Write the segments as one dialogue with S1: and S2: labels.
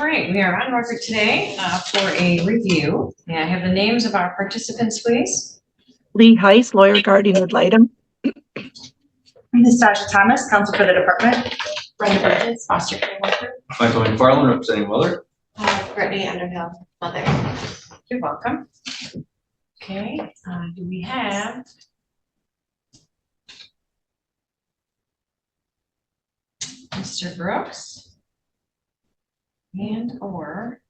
S1: right, we are on record today for a review. May I have the names of our participants, please?
S2: Lee Heiss, lawyer, guardian ad litem.
S3: Ms. Sasha Thomas, counsel for the department. Brenda Burgess, foster care worker.
S4: Michael McFarland, representing mother.
S3: NA Underhill, mother.
S1: You're welcome. Okay, do we have Mr. Brooks and or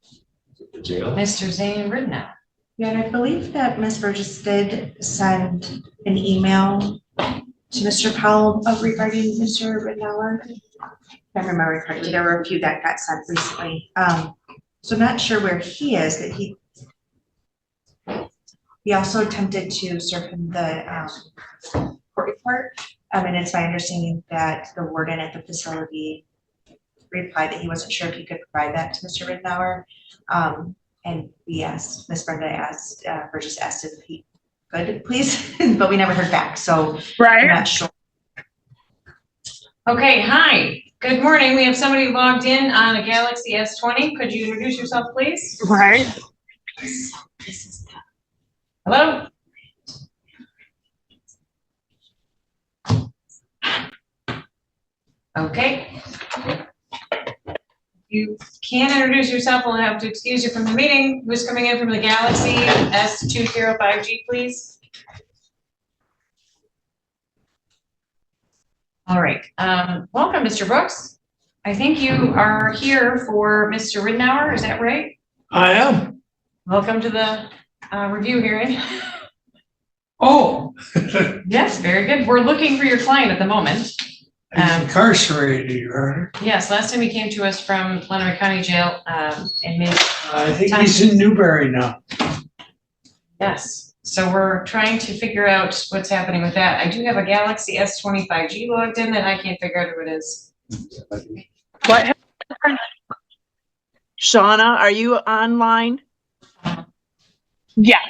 S4: Jail.
S1: Mr. Zane Ridnow?
S3: Yeah, and I believe that Ms. Burgess did send an email to Mr. Powell regarding Mr. Ridnour. If I remember correctly, there were a few that got sent recently. So not sure where he is, but he also attempted to serve him the court report. And it's my understanding that the warden at the facility replied that he wasn't sure if he could provide that to Mr. Ridnour. And we asked, Ms. Brenda asked, Burgess asked if he could, please, but we never heard back. So I'm not sure.
S1: Okay, hi. Good morning. We have somebody logged in on a Galaxy S20. Could you introduce yourself, please?
S5: Right.
S1: Hello? Okay. You can introduce yourself. We'll have to excuse you from the meeting. Who's coming in from the Galaxy S205G, please? All right. Welcome, Mr. Brooks. I think you are here for Mr. Ridnour. Is that right?
S6: I am.
S1: Welcome to the review hearing.
S6: Oh.
S1: Yes, very good. We're looking for your client at the moment.
S6: He's incarcerated, Your Honor.
S1: Yes, last time he came to us from Flannery County Jail in mid.
S6: I think he's in Newberry now.
S1: Yes, so we're trying to figure out what's happening with that. I do have a Galaxy S25G logged in that I can't figure out who it is.
S5: What?
S2: Shauna, are you online?
S5: Yes.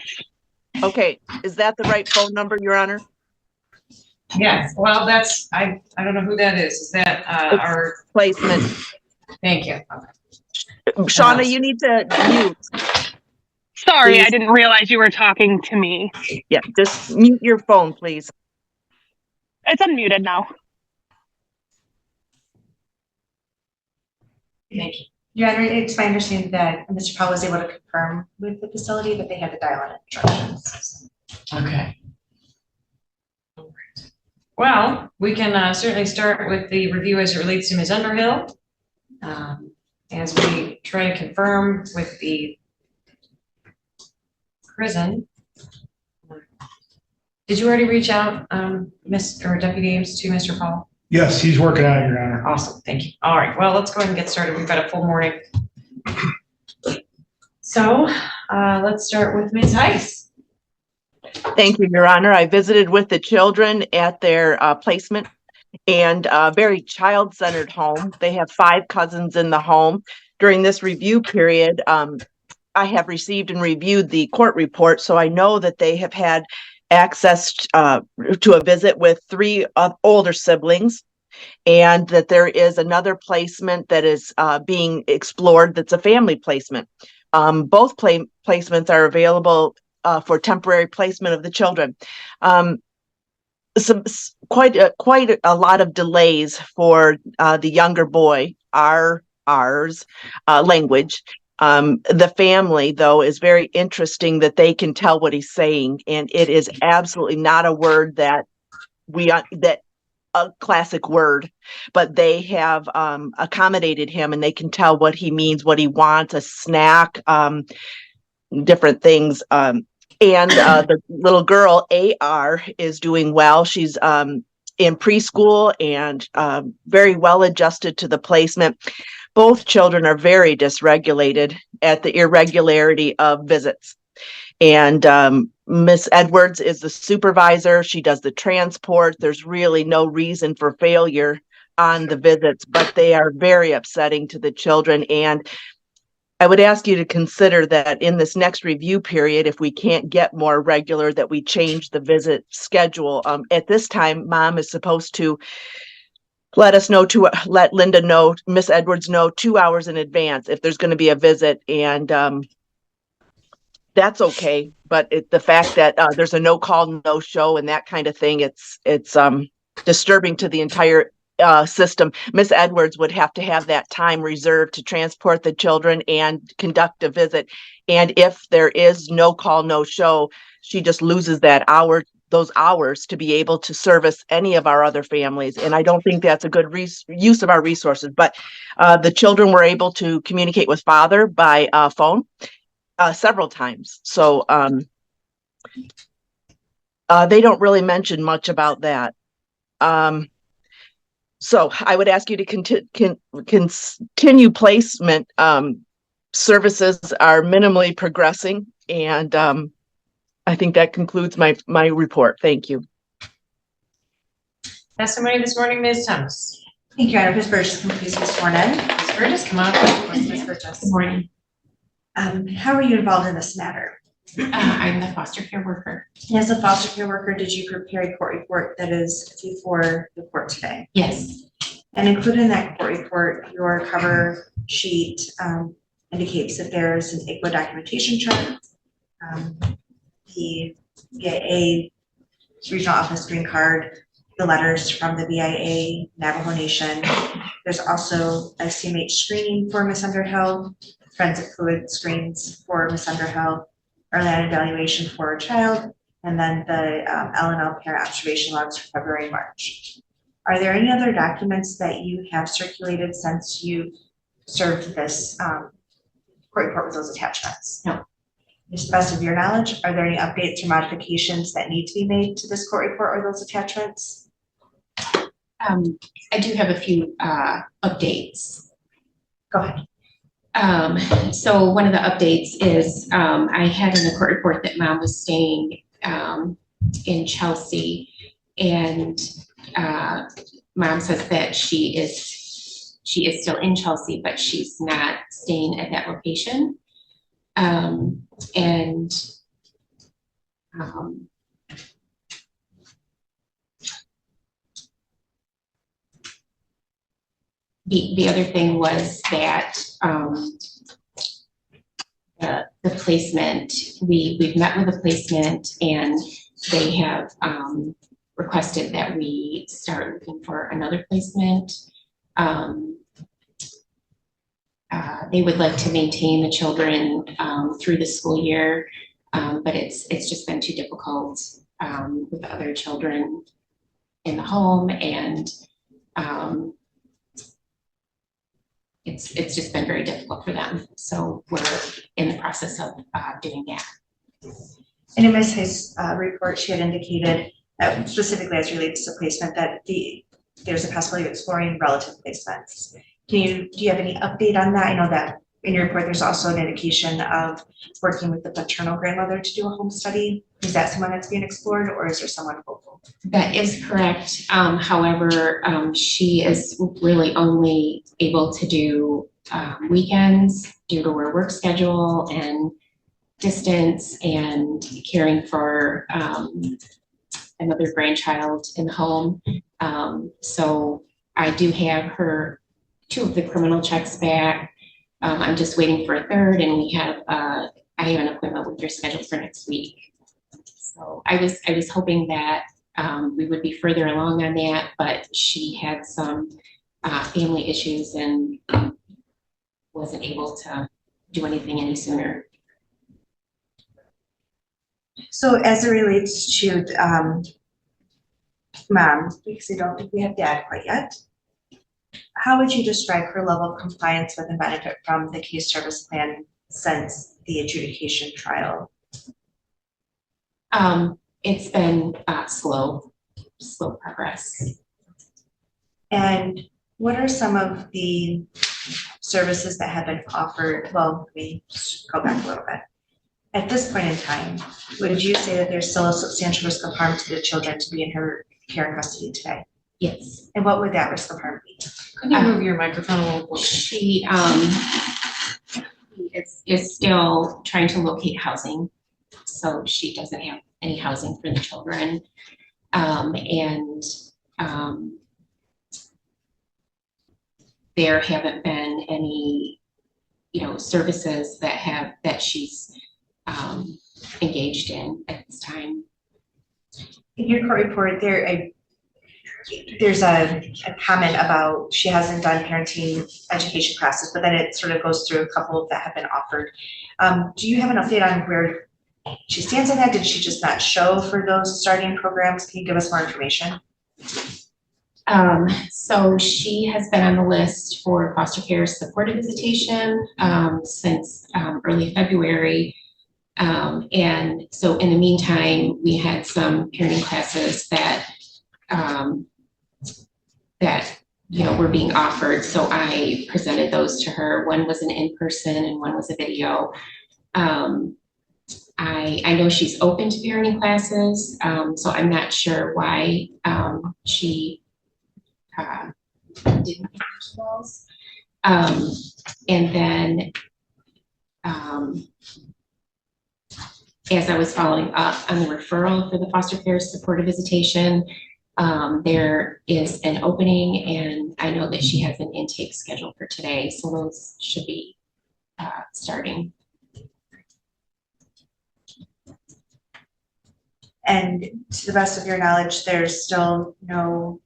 S2: Okay, is that the right phone number, Your Honor?
S1: Yes, well, that's, I don't know who that is. Is that our
S2: Placement.
S1: Thank you. Okay.
S2: Shauna, you need to mute.
S5: Sorry,
S2: Please.
S5: I didn't realize you were talking to me.
S2: Yeah, just mute your phone, please.
S5: It's unmuted now.
S1: Thank you.
S3: Yeah, it's my understanding that Mr. Powell was able to confirm with the facility that they had to dial in instructions.
S1: Okay. All right. Well, we can certainly start with the review as it relates to Ms. Underhill. As we try to confirm with the prison. Did you already reach out, Deputy Ames, to Mr. Powell?
S6: Yes, he's working on it, Your Honor.
S1: Awesome, thank you. All right, well, let's go ahead and get started. We've got a full morning. So let's start with Ms. Heiss.
S2: Thank you, Your Honor. I visited with the children at their placement and a very child-centered home. They have 5 cousins in the home. During this review period, I have received and reviewed the court report, so I know that they have had access to a visit with 3 older siblings, and that there is another placement that is being explored that's a family placement. Both placements are available for temporary placement of the children. Quite a lot of delays for the younger boy, ours language. The family, though, is very interesting that they can tell what he's saying, and it is absolutely not a word that a classic word, but they have accommodated him, and they can tell what he means, what he wants, a snack, different things. And the little girl, AR, is doing well. She's in preschool and very well adjusted to the placement. Both children are very dysregulated at the irregularity of visits. And Miss Edwards is the supervisor. She does the transport. There's really no reason for failure on the visits, but they are very upsetting to the children. And I would ask you to consider that in this next review period, if we can't get more regular, that we change the visit schedule. At this time, mom is supposed to let Linda know, Miss Edwards know 2 hours in advance if there's going to be a visit, and that's okay. But the fact that there's a no call, no show and that kind of thing, it's disturbing to the entire system. Miss Edwards would have to have that time reserved to transport the children and conduct a visit. And if there is no call, no show, she just loses those hours to be able to service any of our other families. And I don't think that's a good use of our resources. But the children were able to communicate with father by phone several times. So they don't really mention much about that. So I would ask you to continue placement. Services are minimally progressing, and I think that concludes my report. Thank you.
S1: Testimony this morning, Ms. Thomas.
S3: Thank you, Your Honor. Ms. Burgess, can you please be sworn in?
S1: Ms. Burgess, come on.
S3: Ms. Burgess.
S7: Good morning.
S3: How are you involved in this matter?
S7: I'm the foster care worker.
S3: As a foster care worker, did you prepare a court report that is before the court today?
S7: Yes.
S3: And included in that court report, your cover sheet indicates that there's an ICWA documentation chart, the BIA regional office green card, the letters from the BIA, Navajo Nation. There's also a CMH screening for Miss Underhill, forensic fluid screens for Miss Underhill, early on evaluation for a child, and then the LNL parent observation logs for February and March. Are there any other documents that you have circulated since you served this court report with those attachments?
S7: No.
S3: To the best of your knowledge, are there any updates or modifications that need to be made to this court report or those attachments?
S7: I do have a few updates.
S3: Go ahead.
S7: So one of the updates is I had in the court report that mom was staying in Chelsea, and mom says that she is still in Chelsea, but she's not staying at that location. The other thing was that the placement, we've met with the placement, and they have requested that we start looking for another placement. They would like to maintain the children through the school year, but it's just been too difficult with the other children in the home, and it's just been very difficult for them. So we're in the process of doing that.
S3: And in Ms. Hayes' report, she had indicated, specifically as relates to placement, that there's a possibility of exploring relative placements. Do you have any update on that? I know that in your report, there's also an indication of working with the paternal grandmother to do a home study. Is that someone that's being explored, or is there someone local?
S7: That is correct. However, she is really only able to do weekends due to her work schedule and distance and caring for another grandchild in the home. So I do have her 2 of the criminal checks back. I'm just waiting for a third, and I have an appointment with her scheduled for next week. So I was hoping that we would be further along on that, but she had some family issues and wasn't able to do anything any sooner.
S3: So as it relates to mom, because I don't think we have dad quite yet, how would you describe her level of compliance with and benefit from the case service plan since the adjudication trial?
S7: It's been slow progress.
S3: And what are some of the services that have been offered? Well, let me just go back a little bit. At this point in time, would you say that there's still a substantial risk of harm to the children to be in her care and custody today?
S7: Yes.
S3: And what would that risk of harm be?
S1: Could you move your microphone a little closer?
S7: She is still trying to locate housing, so she doesn't have any housing for the children. there haven't been any, services that she's engaged in at this time.
S3: In your court report, there's a comment about she hasn't done parenting education classes, but then it sort of goes through a couple that have been offered. Do you have an update on where she stands on that? Did she just not show for those starting programs? Can you give us more information?
S7: So she has been on the list for foster care supported visitation since early February. And so in the meantime, we had some parenting classes that were being offered. So I presented those to her. One was an in-person and one was a video. I know she's open to parenting classes, so I'm not sure why she didn't finish those. And then as I was following up on the referral for the foster care supported visitation, there is an opening, and I know that she has an intake scheduled for today, so those should be starting.
S3: And to the best of your knowledge, there's still no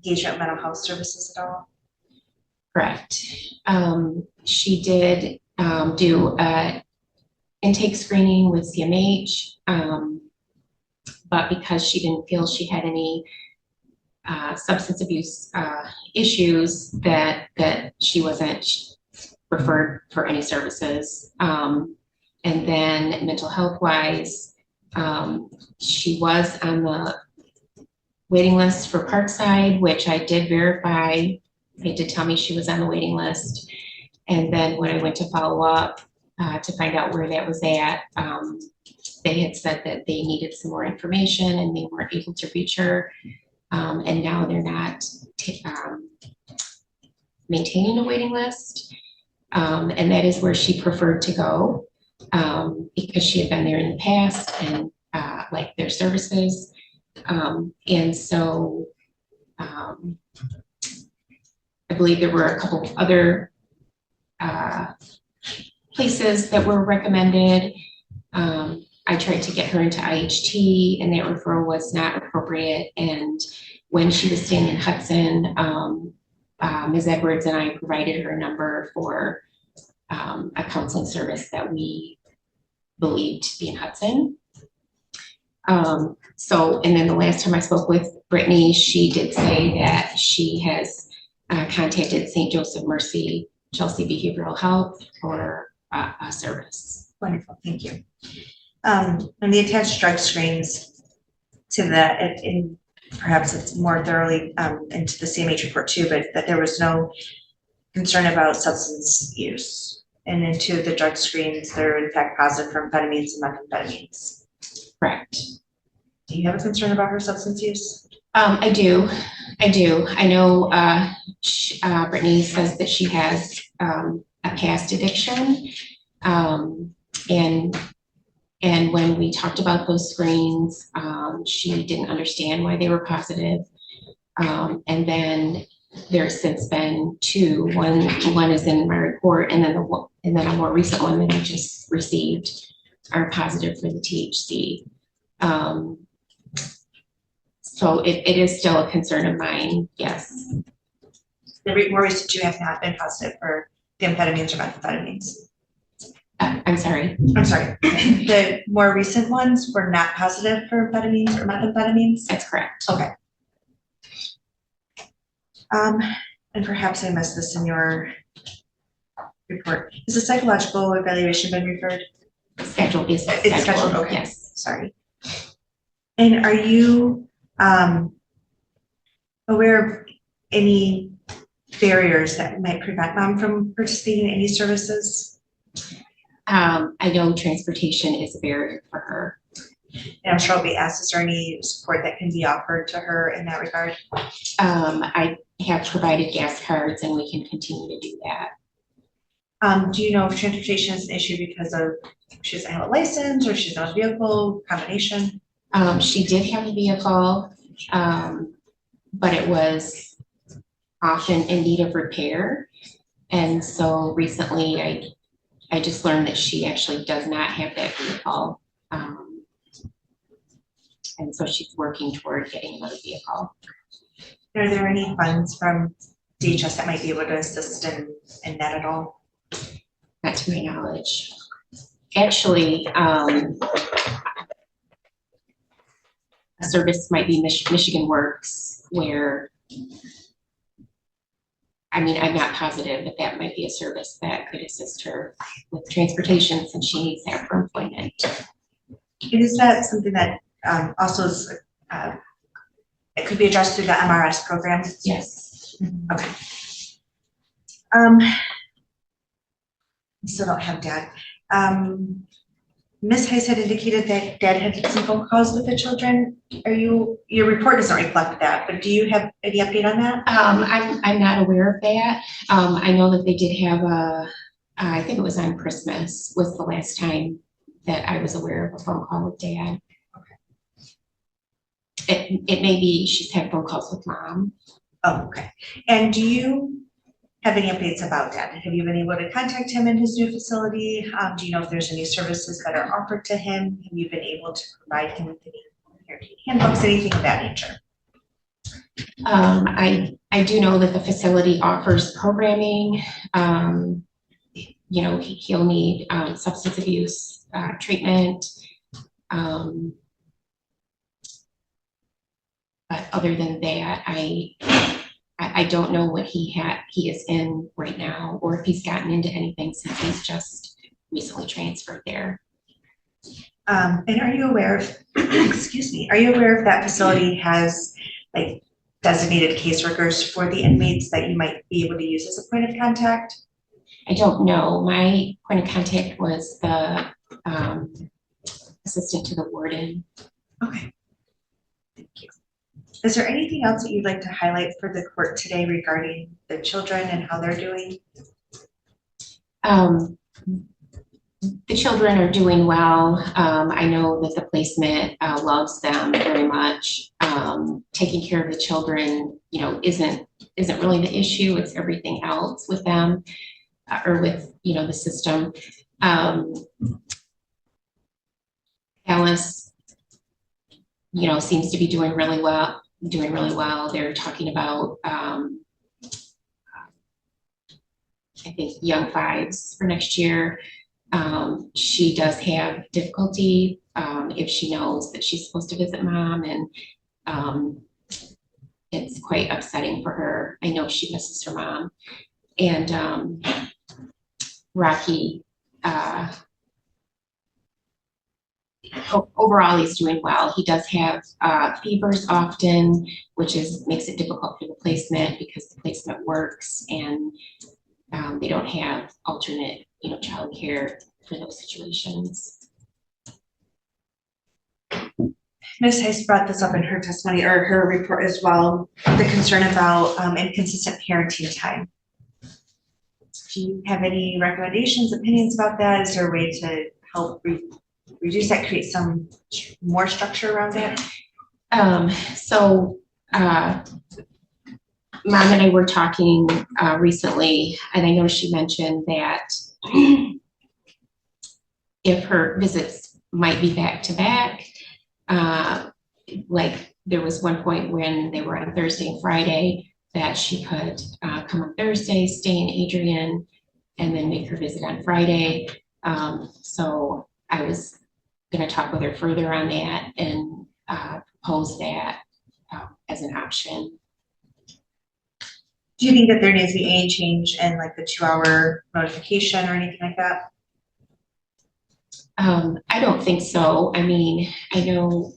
S3: engagement with mental health services at all?
S7: Correct. She did do a intake screening with CMH, but because she didn't feel she had any substance abuse issues, that she wasn't referred for any services. And then mental health wise, she was on the waiting list for Parkside, which I did verify. They did tell me she was on the waiting list. And then when I went to follow up to find out where that was at, they had said that they needed some more information and they weren't able to reach her. And now they're not maintaining a waiting list. And that is where she preferred to go because she had been there in the past and liked their services. And so I believe there were a couple of other places that were recommended. I tried to get her into IHT and that referral was not appropriate. And when she was staying in Hudson, Ms. Edwards and I provided her a number for a counseling service that we believed to be in Hudson. And then the last time I spoke with Brittany, she did say that she has contacted St. Joseph Mercy Chelsea Behavioral Health for a service.
S3: Wonderful, thank you. And the attached drug screens to that, and perhaps it's more thoroughly into the CMH report too, but that there was no concern about substance use. And into the drug screens, they're in fact positive for amphetamines and methamphetamines.
S7: Correct.
S3: Do you have a concern about her substance use?
S7: I do. I know Brittany says that she has a past addiction. And when we talked about those screens, she didn't understand why they were positive. And then there's since been two. One is in my report, and then a more recent one that I just received are positive for the THC. So it is still a concern of mine, yes.
S3: The more recent two have not been positive for the amphetamines or methamphetamines.
S7: I'm sorry.
S3: The more recent ones were not positive for amphetamines or methamphetamines?
S7: That's correct.
S3: Okay. And perhaps I missed this in your report. Has the psychological evaluation been referred?
S7: Schedule is
S3: It's scheduled, okay.
S7: Yes.
S3: Sorry. And are you aware of any barriers that might prevent mom from participating in any services?
S7: I know transportation is a barrier for her.
S3: And I'm sure I'll be asked, is there any support that can be offered to her in that regard?
S7: I have provided gas cards and we can continue to do that.
S3: Do you know if transportation is an issue because of she doesn't have a license or she doesn't have a vehicle, combination?
S7: She did have a vehicle, but it was often in need of repair. And so recently I just learned that she actually does not have that vehicle. And so she's working toward getting another vehicle.
S3: Are there any funds from DHS that might be able to assist in that at all?
S7: Not to my knowledge. Actually, a service might be Michigan Works, where, I mean, I'm not positive, but that might be a service that could assist her with transportation since she needs that for employment.
S3: Is that something that also is, it could be addressed through the MRS program?
S7: Yes.
S3: Okay. I still don't have Dad. Ms. Heiss had indicated that Dad had some phone calls with the children. Your report doesn't reflect that, but do you have any update on that?
S7: I'm not aware of that. I know that they did have I think it was on Christmas was the last time that I was aware of a phone call with Dad. Okay. It may be she's had phone calls with Mom.
S3: Oh, okay. And do you have any updates about Dad? Have you been able to contact him in his new facility? Do you know if there's any services that are offered to him? Have you been able to provide him with any parenting handbooks, anything of that nature?
S7: I do know that the facility offers programming. You know, he'll need substance abuse treatment. But other than that, I don't know what he is in right now, or if he's gotten into anything since he's just recently transferred there.
S3: And are you aware of, excuse me, are you aware if that facility has like designated caseworkers for the inmates that you might be able to use as a point of contact?
S7: I don't know. My point of contact was the assistant to the warden.
S3: Okay. Thank you. Is there anything else that you'd like to highlight for the court today regarding the children and how they're doing?
S7: The children are doing well. I know that the placement loves them very much. Taking care of the children, you know, isn't really the issue. It's everything else with them, or with, you know, the system. Alice, you know, seems to be doing really well. They're talking about, I think, young fives for next year. She does have difficulty if she knows that she's supposed to visit Mom, and it's quite upsetting for her. I know she misses her mom. And Rocky, overall he's doing well. He does have fevers often, which makes it difficult for the placement because the placement works and they don't have alternate, you know, childcare for those situations.
S3: Ms. Heiss brought this up in her testimony or her report as well, the concern about inconsistent parenting time. Do you have any recommendations, opinions about that? Is there a way to help reduce that, create some more structure around it?
S7: So Mom and I were talking recently, and I know she mentioned that if her visits might be back to back, like there was one point when they were on Thursday and Friday that she could come on Thursday, stay in Adrian, and then make her visit on Friday. So I was going to talk with her further on that and propose that as an option.
S3: Do you think that there needs to be any change in like the 2-hour notification or anything like that?
S7: I don't think so. I mean, I know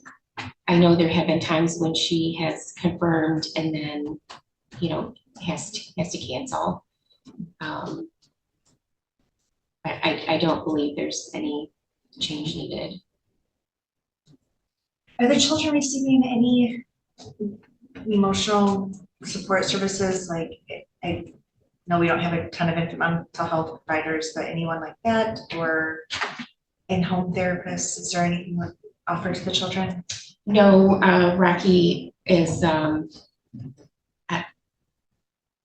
S7: there have been times when she has confirmed and then, you know, has to cancel. But I don't believe there's any change needed.
S3: Are the children receiving any emotional support services? Like, I know we don't have a ton of mental health providers, but anyone like that, or in-home therapists? Is there anything offer to the children?
S7: No, Rocky is, I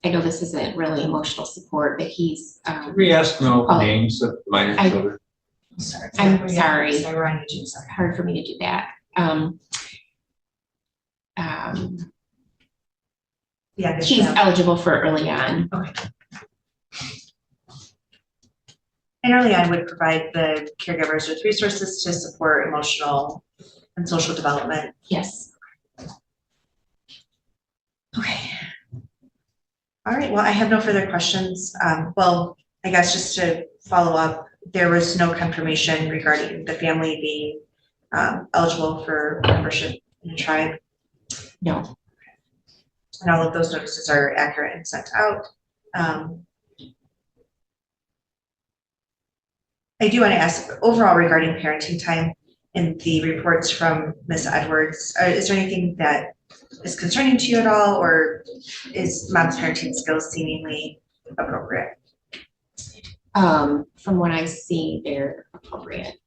S7: know this isn't really emotional support, but he's,
S4: We ask no
S7: Oh.
S4: names of minor
S7: I-
S4: children.
S3: Sorry.
S7: I'm sorry.
S3: Sorry, we're on YouTube, sorry.
S7: hard for me to do that.
S3: Yeah. good
S7: He's
S3: job.
S7: eligible for early on.
S3: And early on would provide the caregivers with resources to support emotional and social development.
S7: Yes.
S3: Okay. All right, well, I have no further questions. Well, I guess just to follow up, there was no confirmation regarding the family being eligible for membership in a tribe.
S7: No.
S3: And all of those notices are accurate and sent out. I do want to ask overall regarding parenting time in the reports from Ms. Edwards, is there anything that is concerning to you at all, or is mom's parenting skills seemingly appropriate?
S7: From what I see, they're appropriate.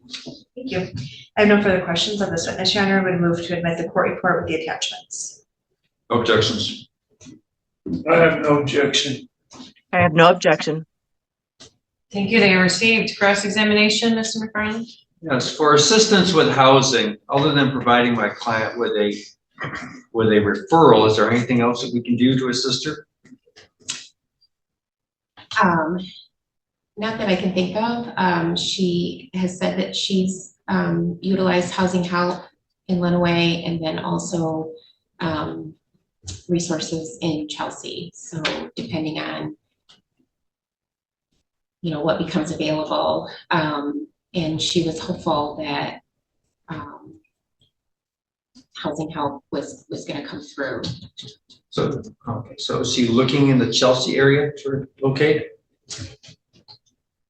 S3: Thank you. I have no further questions on this witness, Your Honor. I would move to admit the court report with the attachments.
S4: No objections.
S6: I have no objection.
S2: I have no objection.
S1: Thank you. They are received. Cross-examination, Mr. McFarland?
S4: Yes, for assistance with housing, other than providing my client with a referral, is there anything else that we can do to assist her?
S7: Not that I can think of. She has said that she's utilized housing help in Lenawee and then also resources in Chelsea. So depending on, you know, what becomes available. And she was hopeful that housing help was going to come through.
S4: So, okay, so is she looking in the Chelsea area to locate?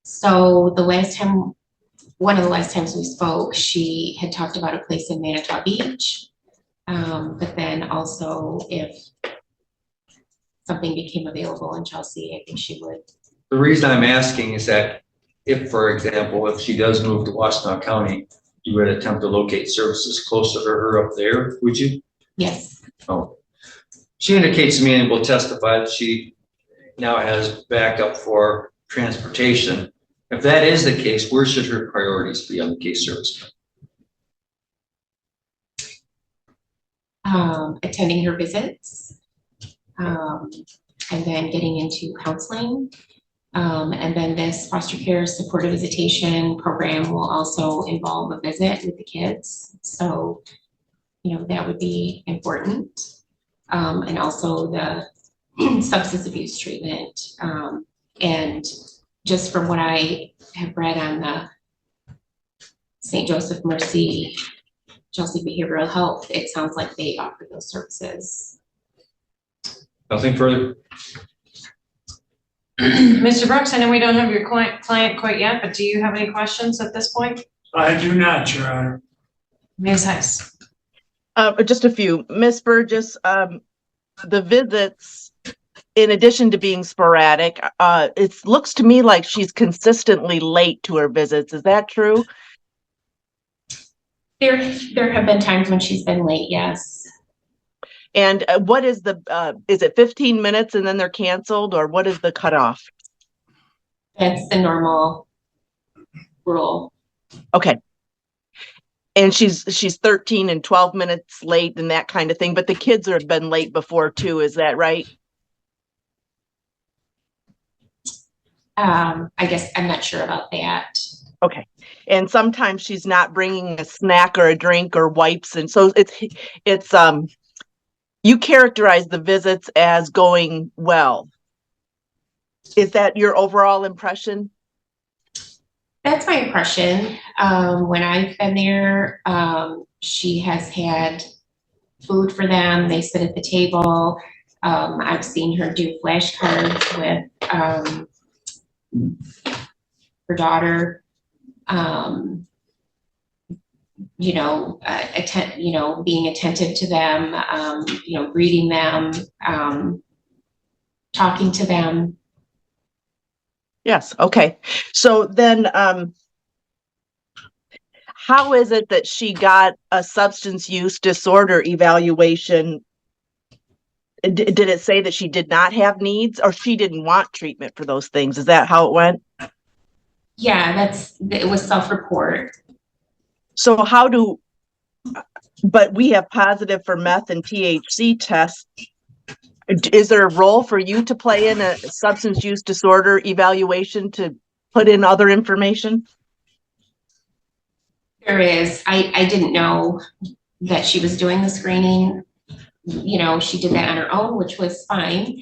S7: So one of the last times we spoke, she had talked about a place in Manitowoc Beach. But then also if something became available in Chelsea, I think she would.
S4: The reason I'm asking is that if, for example, if she does move to Washtenaw County, you would attempt to locate services closer to her up there, would you?
S7: Yes.
S4: Oh. She indicates to me and will testify that she now has backup for transportation. If that is the case, where should her priorities be on the case service?
S7: Attending her visits, and then getting into counseling. And then this foster care supportive visitation program will also involve a visit with the kids. So, you know, that would be important. And also the substance abuse treatment. And just from what I have read on the St. Joseph Mercy Chelsea Behavioral Health, it sounds like they offer those services.
S4: Nothing further?
S1: Mr. Brooks, I know we don't have your client quite yet, but do you have any questions at this point?
S6: I do not, Your Honor.
S1: Ms. Heiss?
S2: Just a few. Miss Burgess, the visits, in addition to being sporadic, it looks to me like she's consistently late to her visits. Is that true?
S7: There have been times when she's been late, yes.
S2: And what is is it 15 minutes and then they're canceled, or what is the cutoff?
S7: That's the normal rule.
S2: Okay. And she's 13 and 12 minutes late and that kind of thing, but the kids have been late before too, is that right?
S7: I guess I'm not sure about that.
S2: Okay. And sometimes she's not bringing a snack or a drink or wipes, and so it's you characterize the visits as going well. Is that your overall impression?
S7: That's my impression. When I've been there, she has had food for them. They sit at the table. I've seen her do flashcards with her daughter. You know, being attentive to them, you know, greeting them, talking to them.
S2: Yes. Okay. So then, how is it that she got a substance use disorder evaluation? Did it say that she did not have needs or she didn't want treatment for those things? Is that how it went?
S7: Yeah, it was self-report.
S2: So but we have positive for meth and THC tests. Is there a role for you to play in a substance use disorder evaluation to put in other information?
S7: There is. I didn't know that she was doing the screening. You know, she did that on her own, which was fine.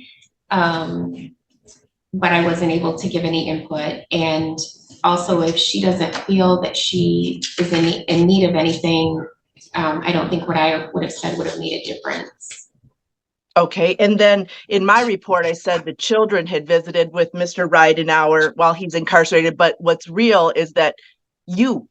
S7: But I wasn't able to give any input. And also, if she doesn't feel that she is in need of anything, I don't think what I would have said would have made a difference.
S2: Okay, and then in my report, I said the children had visited with Mr. Ridenauer while he's incarcerated, but what's real is that you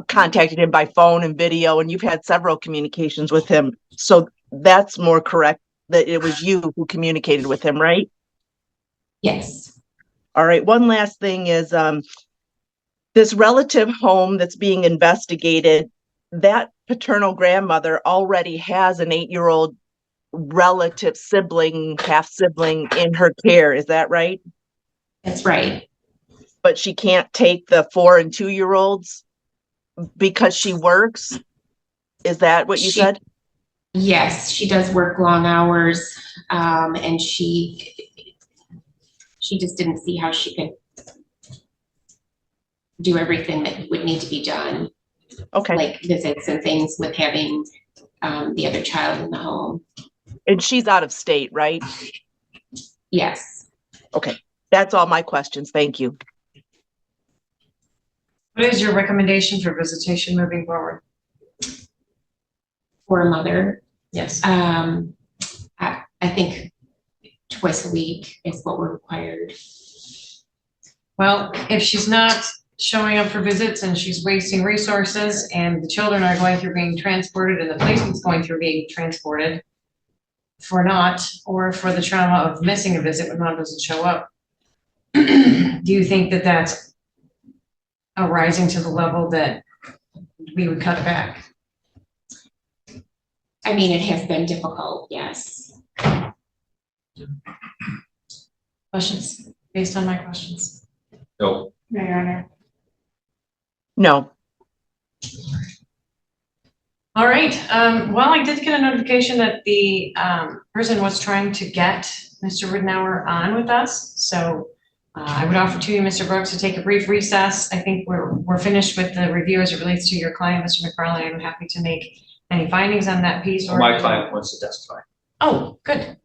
S2: contacted him by phone and video, and you've had several communications with him. So that's more correct, that it was you who communicated with him, right?
S7: Yes.
S2: All right, one last thing is this relative home that's being investigated, that paternal grandmother already has an 8-year-old relative sibling, half sibling in her care. Is that right?
S7: That's right.
S2: But she can't take the 4 and 2-year-olds because she works. Is that what you said?
S7: Yes, she does work long hours, and she just didn't see how she could do everything that would need to be done.
S2: Okay.
S7: Like visits and things with having the other child in the home.
S2: And she's out of state, right?
S7: Yes.
S2: Okay. That's all my questions. Thank you.
S1: What is your recommendation for visitation moving forward?
S7: For a mother,
S1: Yes.
S7: I think twice a week is what we're required.
S1: Well, if she's not showing up for visits and she's wasting resources and the children are going through being transported and the placement's going through being transported for naught, or for the trauma of missing a visit when mom doesn't show up, do you think that that's rising to the level that we would cut back?
S7: I mean, it has been difficult, yes.
S1: Questions based on my questions?
S4: No.
S3: Your Honor.
S2: No.
S1: All right, well, I did get a notification that the person was trying to get Mr. Ridenauer on with us. So I would offer to you, Mr. Brooks, to take a brief recess. I think we're finished with the review as it relates to your client, Mr. McFarland. I'm happy to make any findings on that piece. Or
S4: My client wants to testify.
S1: Oh, good.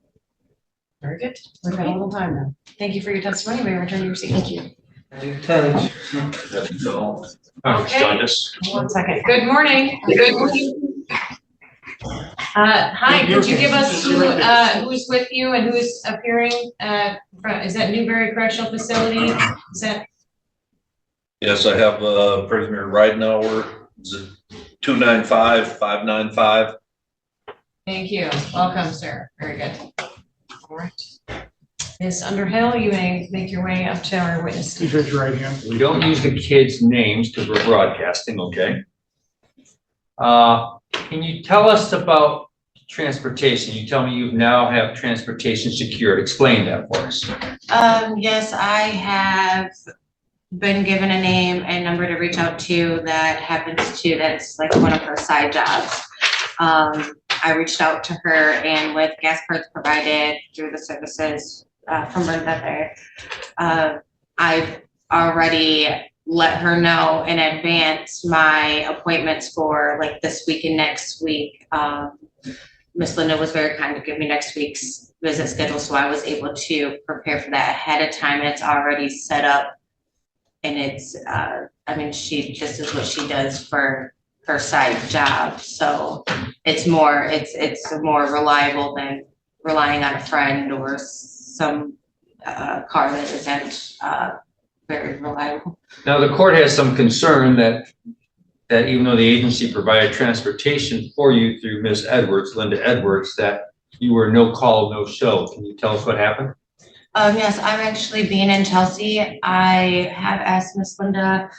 S1: Very good. We've got a little time now. Thank you for your testimony. May I return to your seat? Thank you. Okay.
S4: Join us.
S1: One second. Good morning. Good morning. Hi, could you give us who's with you and who's appearing? Is that Newberry Correctional Facility? Is that?
S8: Yes, I have prisoner Ridenauer, 295-595.
S1: Thank you. Welcome, sir. Very good. All right. Ms. Underhill, you may make your way up to our witness.
S6: Please raise your right hand.
S4: We don't use the kids' names because we're broadcasting, okay? Can you tell us about transportation? You tell me you now have transportation secured. Explain that for us.
S9: Yes, I have been given a name and number to reach out to that happens to, that's like one of her side jobs. I reached out to her, and with gas cards provided through the services from Brenda there, I've already let her know in advance my appointments for like this week and next week. Miss Linda was very kind to give me next week's visit schedule, so I was able to prepare for that ahead of time. It's already set up, and it's I mean, this is what she does for her side job, so it's more reliable than relying on a friend or some car that isn't very reliable.
S4: Now, the court has some concern that even though the agency provided transportation for you through Ms. Edwards, Linda Edwards, that you were no call, no show. Can you tell us what happened?
S9: Yes, I'm actually being in Chelsea. I have asked Miss Linda,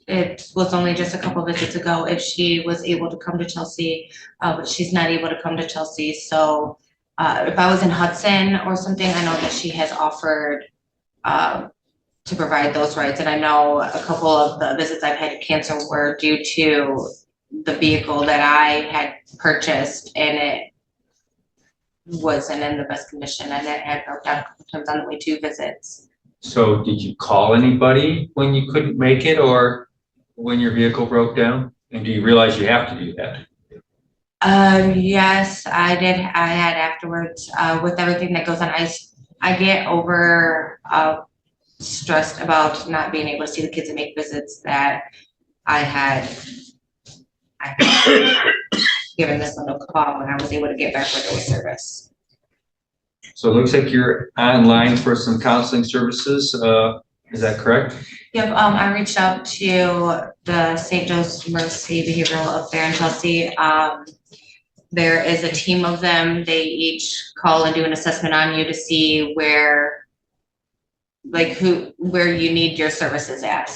S9: it was only just a couple visits ago if she was able to come to Chelsea, but she's not able to come to Chelsea. So if I was in Hudson or something, I know that she has offered to provide those rides. And I know a couple of the visits I've had to cancel were due to the vehicle that I had purchased, and it wasn't in the best condition, and it had broke down a couple times on the way to visits.
S4: So did you call anybody when you couldn't make it or when your vehicle broke down? And do you realize you have to do that?
S9: Yes, I did. I had afterwards, with everything that goes on. I get over stressed about not being able to see the kids and make visits that I had given this little call when I was able to get back with the service.
S4: So it looks like you're online for some counseling services. Is that correct?
S9: Yep, I reached out to the St. Joe's Mercy Behavioral up there in Chelsea. There is a team of them. They each call and do an assessment on you to see where you need your services at.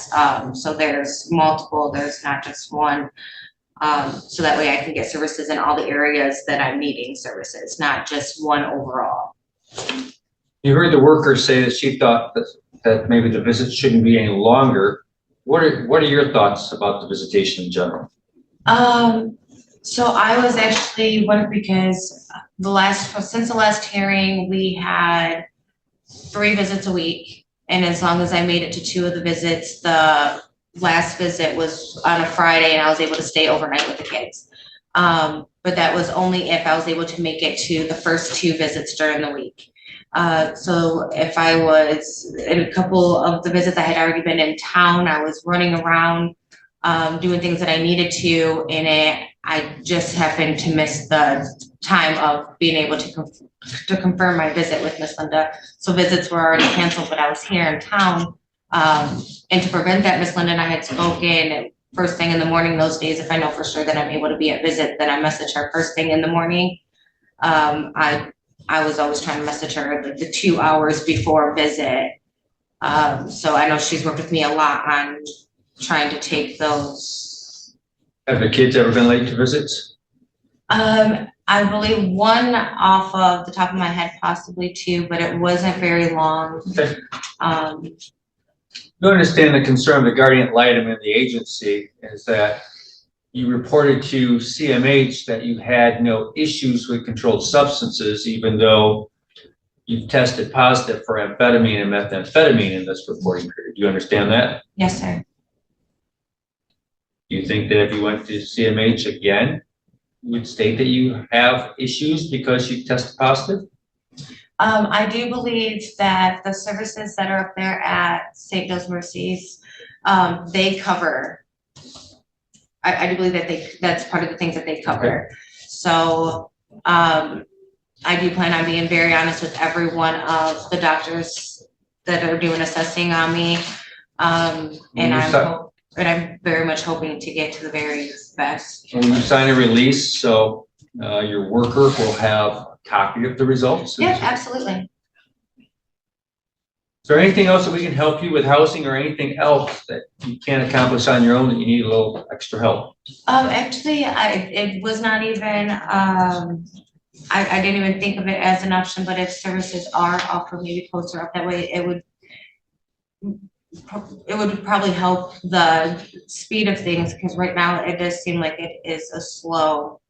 S9: So there's multiple, there's not just one. So that way I can get services in all the areas that I'm needing services, not just one overall.
S4: You heard the worker say that she thought that maybe the visits shouldn't be any longer. What are your thoughts about the visitation in general?
S9: So I was actually wondering because since the last hearing, we had 3 visits a week. And as long as I made it to 2 of the visits, the last visit was on a Friday and I was able to stay overnight with the kids. But that was only if I was able to make it to the first 2 visits during the week. So if I was in a couple of the visits, I had already been in town, I was running around, doing things that I needed to, and I just happened to miss the time of being able to confirm my visit with Miss Linda. So visits were already canceled, but I was here in town. And to prevent that, Miss Linda and I had spoken first thing in the morning those days. If I know for sure that I'm able to be at visit, then I message her first thing in the morning. I was always trying to message her like the 2 hours before visit. So I know she's worked with me a lot on trying to take those.
S4: Have the kids ever been late to visits?
S9: I believe 1 off of the top of my head, possibly 2, but it wasn't very long.
S4: Okay. You understand the concern of the guardian ad litem in the agency is that you reported to CMH that you had no issues with controlled substances, even though you tested positive for amphetamine and methamphetamine in this reporting period. Do you understand that?
S9: Yes, sir.
S4: Do you think that if you went to CMH again, you would state that you have issues because you tested positive?
S9: I do believe that the services that are up there at St. Joe's Mercy's, they cover. I do believe that that's part of the things that they cover. Okay. So I do plan on being very honest with every one of the doctors that are doing assessing on me. And I'm very much hoping to get to the very best.
S4: When you sign a release, so your worker will have a copy of the results?
S9: Yeah, absolutely.
S4: Is there anything else that we can help you with housing or anything else that you can't accomplish on your own that you need a little extra help?
S9: Actually, it was not even, I didn't even think of it as an option, but if services are offered maybe closer up that way, it would probably help the speed of things, because right now it does seem like it is a slow,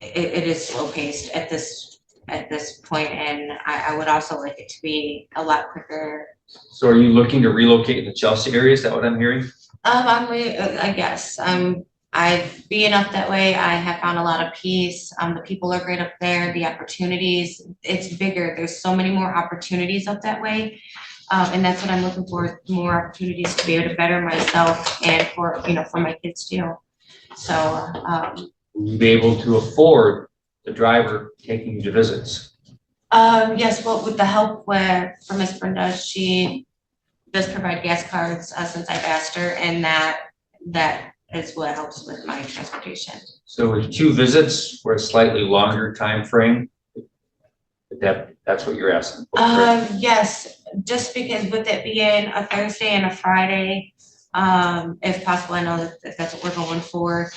S9: it is slow paced at this point, and I would also like it to be a lot quicker.
S4: So are you looking to relocate in the Chelsea area? Is that what I'm hearing?
S9: I guess I've been up that way. I have found a lot of peace. The people are great up there. The opportunities, it's bigger. There's so many more opportunities up that way. And that's what I'm looking for, more opportunities to be able to better myself and for my kids too. So,
S4: will you be able to afford the driver taking you to visits?
S9: Yes, well, with the help from Miss Brenda, she does provide gas cards since I've asked her, and that is what helps with my transportation. So
S4: with 2 visits for a slightly longer time frame, that's what you're asking for?
S9: Yes, just because with it being a Thursday and a Friday, if possible. I know that if that's what we're going for.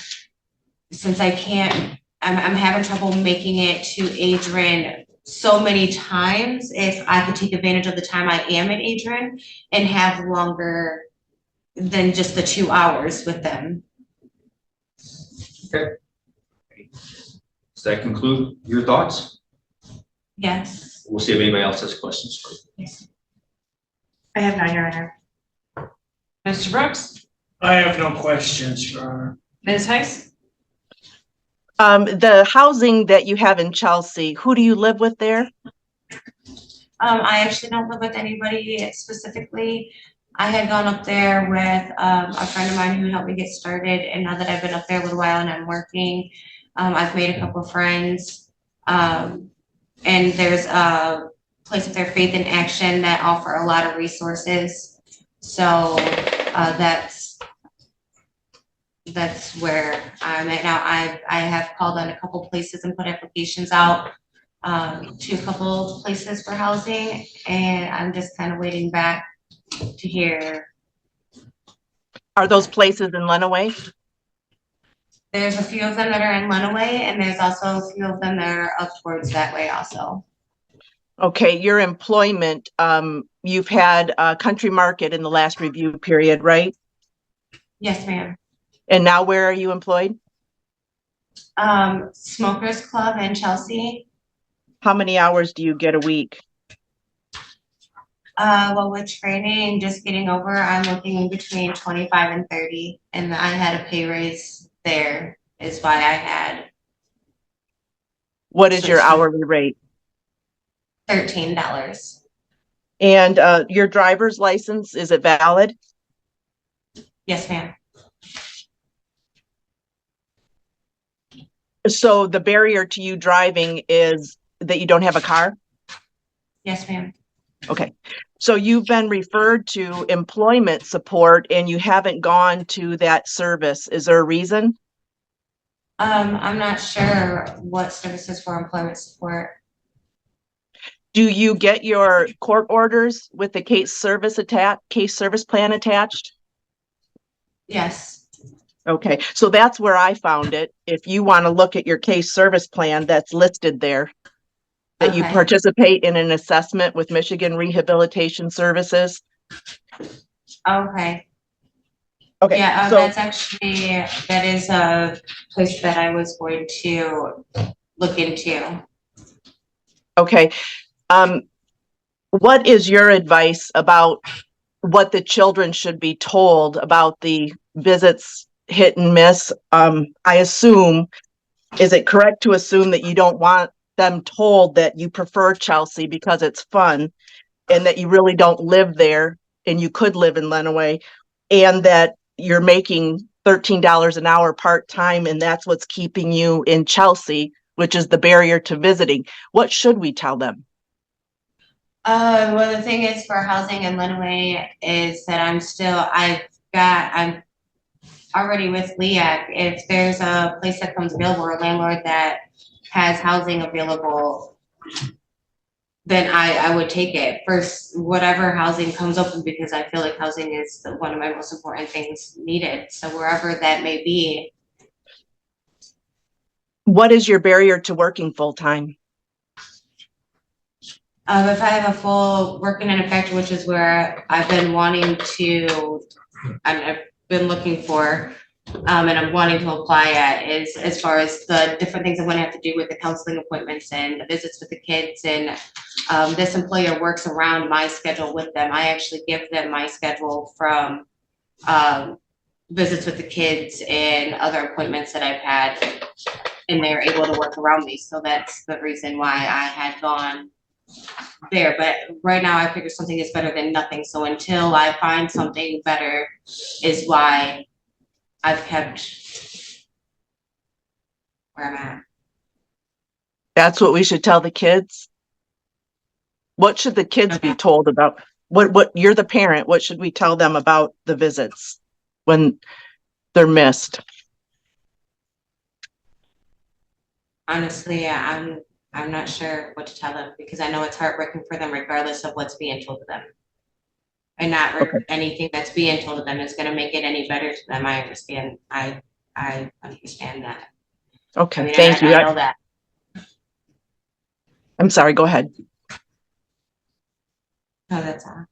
S9: Since I can't, I'm having trouble making it to Adrian so many times. If I could take advantage of the time I am at Adrian and have longer than just the 2 hours with them.
S4: Okay. Does that conclude your thoughts?
S9: Yes.
S4: We'll see if anybody else has questions for you.
S3: I have none, Your Honor.
S1: Mr. Brooks,
S6: I have no questions, Your Honor.
S1: Ms. Heiss,
S2: The housing that you have in Chelsea, who do you live with there?
S9: I actually don't live with anybody specifically. I had gone up there with a friend of mine who helped me get started, and now that I've been up there a little while and I'm working, I've made a couple friends. And there's a place up there, Faith in Action, that offer a lot of resources. So that's where I'm at now. I have called on a couple places and put applications out to a couple places for housing, and I'm just kind of waiting back to hear.
S2: Are those places in Lenawee?
S9: There's a few of them that are in Lenawee, and there's also a few of them that are up towards that way also.
S2: Okay, your employment, you've had Country Market in the last review period, right?
S9: Yes, ma'am.
S2: And now where are you employed?
S9: Smokers Club in Chelsea.
S2: How many hours do you get a week?
S9: Well, with training and just getting over, I'm looking in between 25 and 30, and I had a pay raise there is why I had
S2: What is your hourly rate?
S9: $13.
S2: And your driver's license, is it valid?
S9: Yes, ma'am.
S2: So the barrier to you driving is that you don't have a car?
S9: Yes, ma'am.
S2: Okay, so you've been referred to employment support and you haven't gone to that service. Is there a reason?
S9: I'm not sure what services for employment support.
S2: Do you get your court orders with the case service plan attached?
S9: Yes.
S2: Okay, so that's where I found it. If you want to look at your case service plan, that's listed there. That you
S9: Okay.
S2: participate in an assessment with Michigan Rehabilitation Services.
S9: Okay.
S2: Okay,
S9: Yeah,
S2: so,
S9: that is a place that I was going to look into.
S2: okay. What is your advice about what the children should be told about the visits hit and miss? I assume, is it correct to assume that you don't want them told that you prefer Chelsea because it's fun and that you really don't live there and you could live in Lenawee, and that you're making $13 an hour part-time and that's what's keeping you in Chelsea, which is the barrier to visiting? What should we tell them?
S9: Well, the thing is for housing in Lenawee is that I'm already with LEAC. If there's a place that comes available or a landlord that has housing available, then I would take it first, whatever housing comes open, because I feel like housing is one of my most important things needed. So wherever that may be.
S2: What is your barrier to working full-time?
S9: If I have a full working in a factory, which is where I've been wanting to, I've been looking for, and I'm wanting to apply at, is as far as the different things I'm going to have to do with the counseling appointments and the visits with the kids. And this employer works around my schedule with them. I actually give them my schedule from visits with the kids and other appointments that I've had, and they're able to work around me. So that's the reason why I had gone there. But right now I figure something is better than nothing. So until I find something better is why I've kept where I'm at.
S2: That's what we should tell the kids. What should the kids be told about? What you're the parent, what should we tell them about the visits when they're missed?
S9: Honestly, I'm not sure what to tell them, because I know it's heartbreaking for them regardless of what's being told to them. and not anything that's being told to them is gonna make it any better to them. I understand, I understand that. I
S2: Okay,
S9: mean,
S2: thank you.
S9: I know that.
S2: I'm sorry, go ahead.
S9: No, that's all.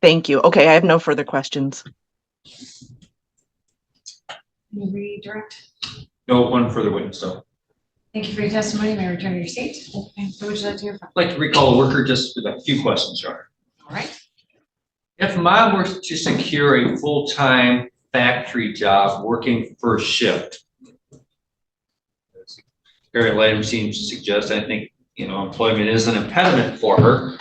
S2: Thank you. Okay, I have no further questions.
S1: Can you redirect?
S4: No one further witness, so.
S1: Thank you for your testimony. May I return to your seat? Okay, who would you like to hear from?
S4: I'd like to recall a worker just with a few questions, Your Honor.
S1: All right.
S4: If mom were to secure a full-time factory job working first shift, Gary Lamb seems to suggest, I think, employment is an impediment for her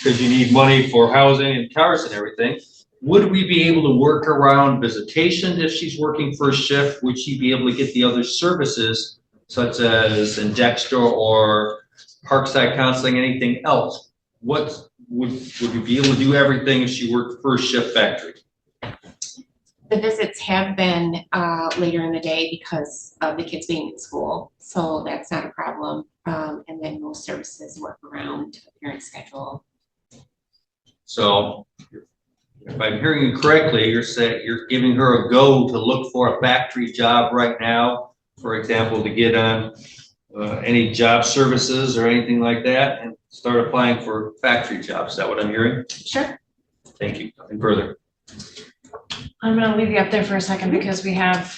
S4: because you need money for housing and cars and everything. Would we be able to work around visitation if she's working first shift? Would she be able to get the other services such as in Dexter or Parkside Counseling, anything else? What would you be able to do everything if she worked first shift factory?
S7: The visits have been later in the day because of the kids being in school, so that's not a problem. And then most services work around a parent schedule.
S4: So if I'm hearing you correctly, you're giving her a go to look for a factory job right now, for example, to get on any job services or anything like that and start applying for factory jobs. Is that what I'm hearing?
S7: Sure.
S4: Thank you. Nothing further.
S1: I'm going to leave you up there for a second because we have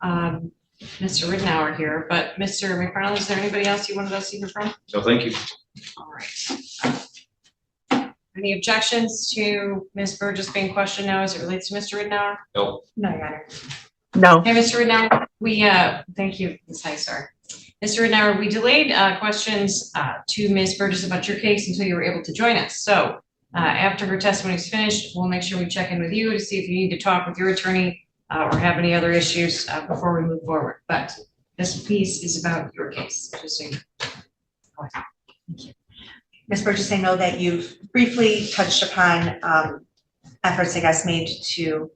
S1: Mr. Ridenour here, but Mr. McFarland, is there anybody else you wanted us to hear from?
S4: No, thank you.
S1: All right. Any objections to Ms. Burgess being questioned now as it relates to Mr. Ridenour?
S4: No.
S3: No, Your Honor.
S2: No.
S1: Hey, Mr. Ridenour, thank you, Ms. Heisler. Mr. Ridenour, we delayed questions to Ms. Burgess about your case until you were able to join us. So after her testimony is finished, we'll make sure we check in with you to see if you need to talk with your attorney or have any other issues before we move forward. But this piece is about your case, just so you know. Go ahead. Thank you.
S3: Ms. Burgess, I know that you've briefly touched upon efforts, I guess, made to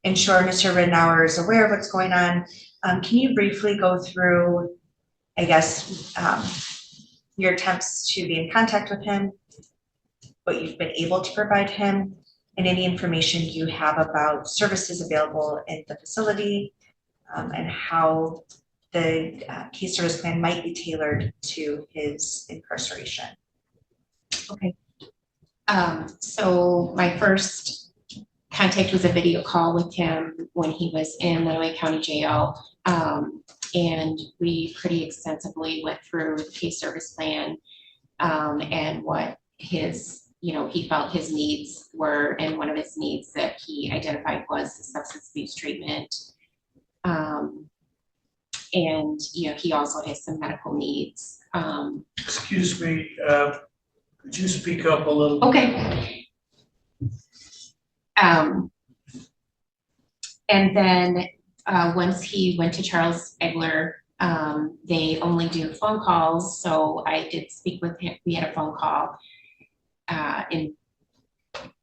S3: ensure Mr. Ridenour is aware of what's going on. Can you briefly go through, I guess, your attempts to be in contact with him, what you've been able to provide him, and any information you have about services available in the facility, and how the case service plan might be tailored to his incarceration?
S7: Okay. So my first contact was a video call with him when he was in Lenawee County Jail. And we pretty extensively went through the case service plan and what his, he felt his needs were, and one of his needs that he identified was the substance abuse treatment. And, he also has some medical needs.
S6: Excuse me, could you speak up a little?
S7: Okay. And then once he went to Charles Egler, they only do phone calls. So I did speak with him. We had a phone call in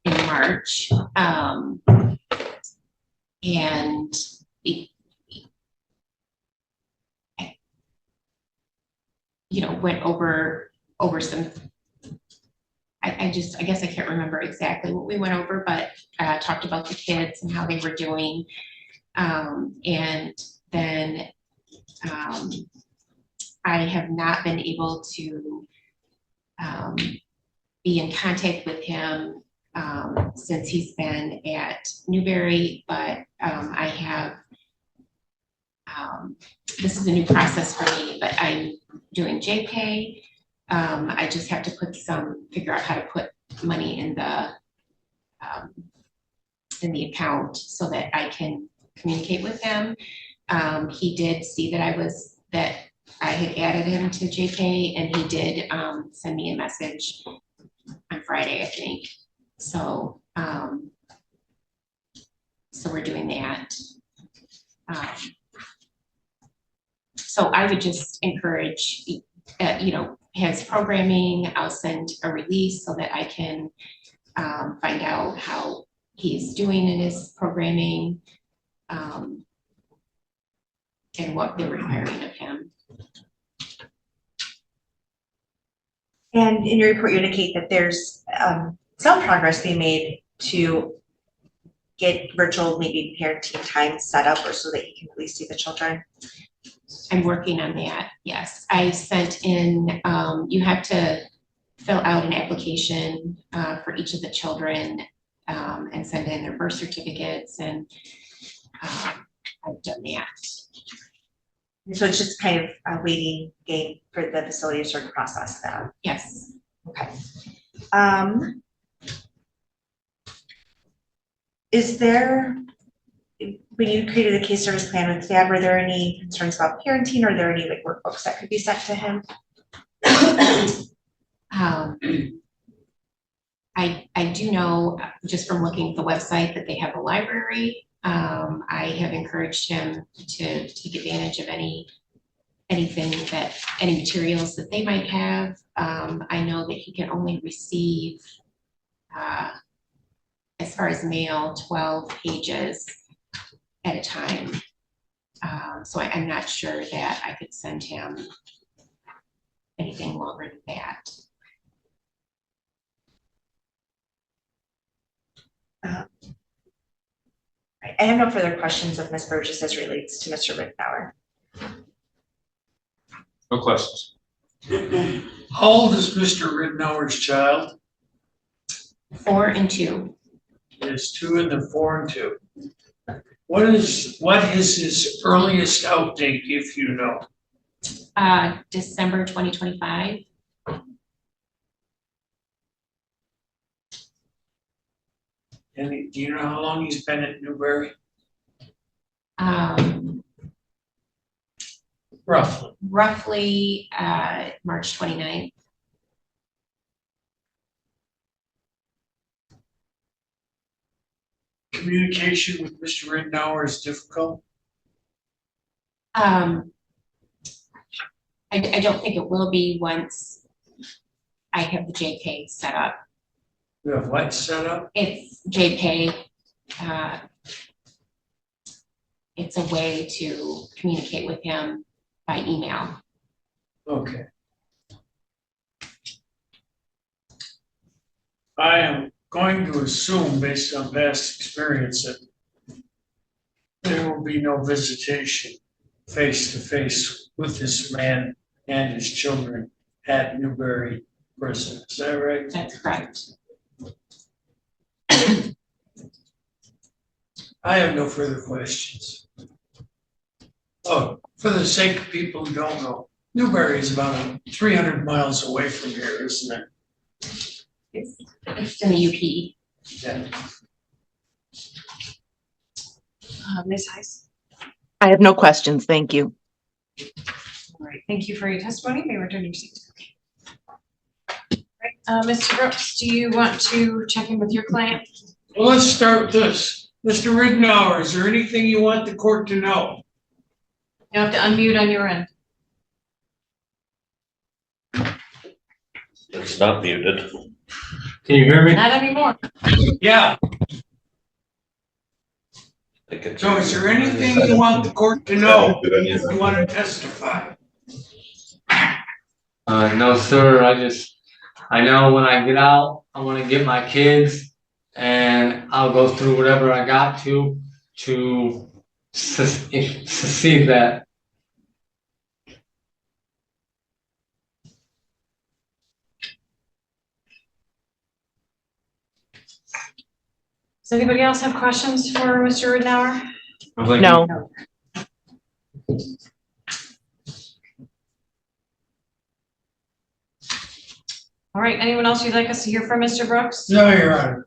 S7: March. And went over some, I guess I can't remember exactly what we went over, but talked about the kids and how they were doing. And then I have not been able to be in contact with him since he's been at Newberry, but I have, this is a new process for me, but I'm doing JPay. I just have to figure out how to put money in the account so that I can communicate with him. He did see that I had added him to JPay, and he did send me a message on Friday, I think. So, so we're doing that. So I would just encourage, his programming. I'll send a release so that I can find out how he's doing in his programming and what they're requiring of him.
S3: And in your report, you indicate that there's some progress being made to get virtual maybe parenting time set up or so that he can at least see the children?
S7: I'm working on that, yes. I sent in, you have to fill out an application for each of the children and send in their birth certificates, and I've done that.
S3: So it's just kind of a waiting game for the facility to sort of process that.
S7: Yes.
S3: Okay. Is there, when you created a case service plan with dad, were there any concerns about parenting? Or are there any like workbooks that could be sent to him?
S7: I do know just from looking at the website that they have a library. I have encouraged him to take advantage of any materials that they might have. I know that he can only receive, as far as mail, 12 pages at a time. So I'm not sure that I could send him anything longer than that.
S3: I have no further questions of Ms. Burgess as relates to Mr. Rittenauer.
S4: No questions.
S6: How old is Mr. Rittenauer's child?
S7: 4 and 2.
S6: There's 2 and the 4 and 2. What is his earliest out date, if you know?
S7: December 2025.
S6: And do you know how long he's been at Newberry?
S7: Roughly March 29th.
S6: Communication with Mr. Rittenauer is difficult?
S7: I don't think it will be once I have the JPay set up.
S6: You have what set up?
S7: It's JPay. It's a way to communicate with him by email.
S6: Okay. I am going to assume, based on past experience, that there will be no visitation face-to-face with this man and his children at Newberry Prison. Is that right?
S7: That's correct.
S6: I have no further questions. Oh, for the sake of people who don't know, Newberry is about 300 miles away from here, isn't it?
S7: It's in the UP.
S6: Yeah.
S1: Ms. Heiss?
S2: I have no questions. Thank you.
S1: All right, thank you for your testimony. May return your seat. Right, Mr. Brooks, do you want to check in with your client?
S6: Well, let's start with this. Mr. Rittenauer, is there anything you want the court to know?
S1: You have to unmute on your end.
S8: It's not muted.
S4: Can you hear me?
S1: Not anymore.
S6: Yeah. So is there anything you want the court to know if you want to testify?
S10: No, sir. I know when I get out, I want to get my kids, and I'll go through whatever I got to see that.
S1: Does anybody else have questions for Mr. Rittenauer?
S2: No.
S1: All right, anyone else you'd like us to hear from, Mr. Brooks?
S6: No, Your Honor.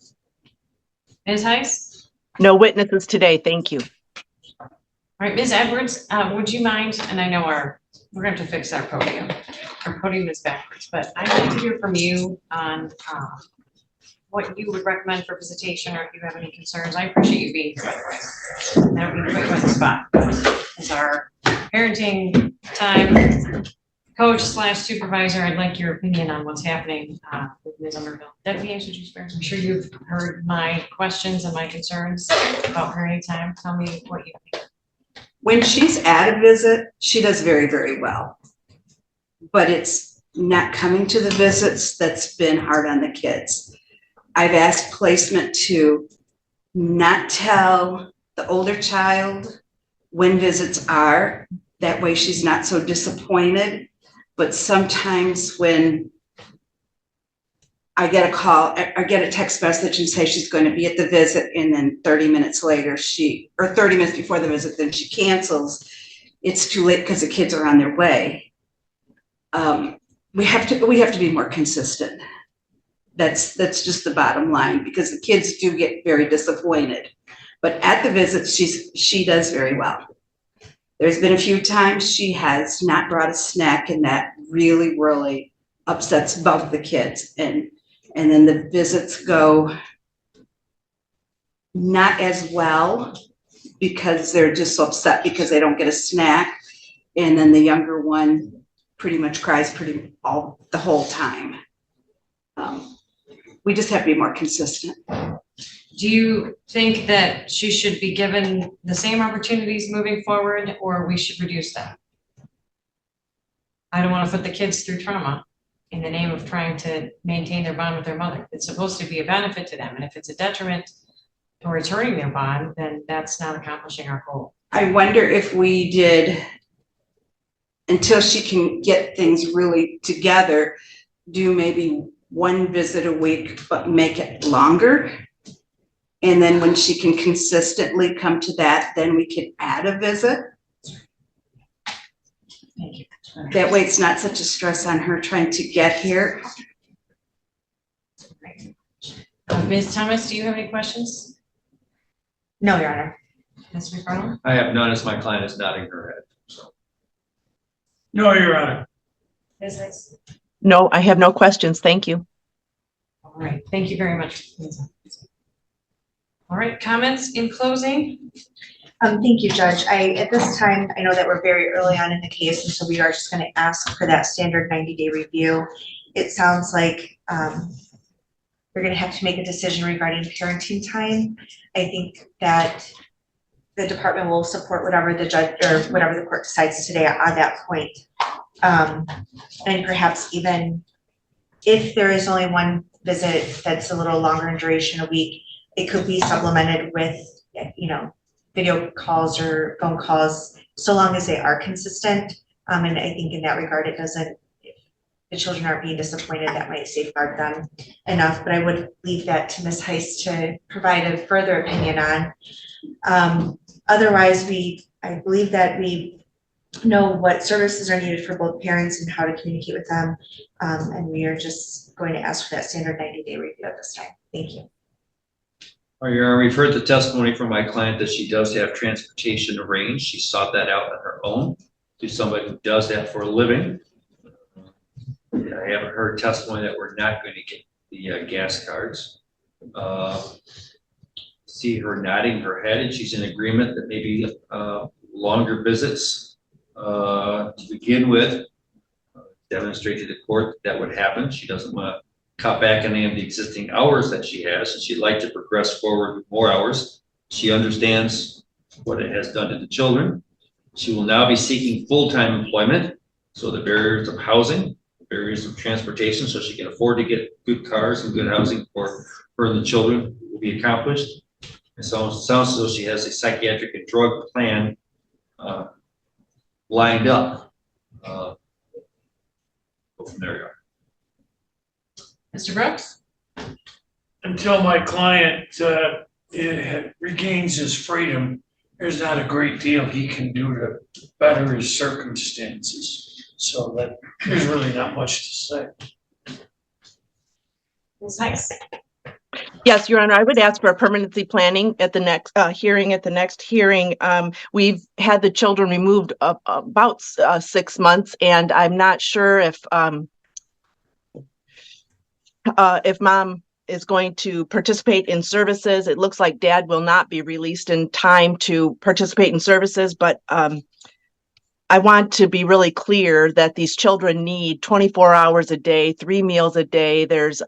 S1: Ms. Heiss?
S2: No witnesses today. Thank you.
S1: All right, Ms. Edwards, would you mind, and I know we're going to have to fix our podium. Our podium is backwards, but I'd like to hear from you on what you would recommend for visitation, or if you have any concerns. I appreciate you being here, by the way. I don't mean to put you on the spot. As our parenting time coach / supervisor, I'd like your opinion on what's happening with Ms. Underhill. Deputy Angela Spears, I'm sure you've heard my questions and my concerns about parenting time. Tell me what you think.
S11: When she's at a visit, she does very, very well. But it's not coming to the visits that's been hard on the kids. I've asked placement to not tell the older child when visits are. That way she's not so disappointed. But sometimes when I get a call, I get a text message and say she's going to be at the visit, and then 30 minutes later, 30 minutes before the visit, then she cancels. It's too late because the kids are on their way. We have to be more consistent. That's just the bottom line, because the kids do get very disappointed. But at the visits, she does very well. There's been a few times she has not brought a snack, and that really, really upsets both the kids. And then the visits go not as well because they're just so upset because they don't get a snack. And then the younger one pretty much cries the whole time. We just have to be more consistent.
S1: Do you think that she should be given the same opportunities moving forward, or we should reduce them? I don't want to put the kids through trauma in the name of trying to maintain their bond with their mother. It's supposed to be a benefit to them, and if it's a detriment or it's hurting their bond, then that's not accomplishing our goal.
S11: I wonder if we did, until she can get things really together, do maybe one visit a week, but make it longer. And then when she can consistently come to that, then we could add a visit.
S1: Thank you.
S11: That way it's not such a stress on her trying to get here.
S1: Ms. Thomas, do you have any questions?
S3: No, Your Honor.
S1: Ms. McFarland?
S4: I have none, as my client is nodding her head, so.
S6: No, Your Honor.
S1: Ms. Heiss?
S2: No, I have no questions. Thank you.
S1: All right, thank you very much. All right, comments in closing?
S3: Thank you, Judge. At this time, I know that we're very early on in the case, and so we are just going to ask for that standard 90-day review. It sounds like we're going to have to make a decision regarding parenting time. I think that the department will support whatever the judge or whatever the court decides today on that point. And perhaps even if there is only one visit that's a little longer in duration, a week, it could be supplemented with, video calls or phone calls, so long as they are consistent. And I think in that regard, it doesn't, if the children aren't being disappointed, that might safeguard them enough. But I would leave that to Ms. Heiss to provide a further opinion on. Otherwise, I believe that we know what services are needed for both parents and how to communicate with them. And we are just going to ask for that standard 90-day review at this time. Thank you.
S4: We've heard the testimony from my client that she does have transportation arranged. She sought that out on her own to somebody who does that for a living. I haven't heard testimony that we're not going to get the gas cards. See her nodding her head, and she's in agreement that maybe longer visits to begin with demonstrate to the court that would happen. She doesn't want to cut back on any of the existing hours that she has, and she'd like to progress forward with more hours. She understands what it has done to the children. She will now be seeking full-time employment, so the barriers of housing, the barriers of transportation, so she can afford to get good cars and good housing for her and the children will be accomplished. And so it sounds as though she has a psychiatric and drug plan lined up. Go from there.
S1: Mr. Brooks?
S6: Until my client regains his freedom, there's not a great deal he can do to better his circumstances. So that there's really not much to say.
S1: Ms. Heiss?
S2: Yes, Your Honor, I would ask for a permanency planning at the next hearing. We've had the children removed about 6 months, and I'm not sure if mom is going to participate in services. It looks like dad will not be released in time to participate in services, but I want to be really clear that these children need 24 hours a day, 3 meals a day. There's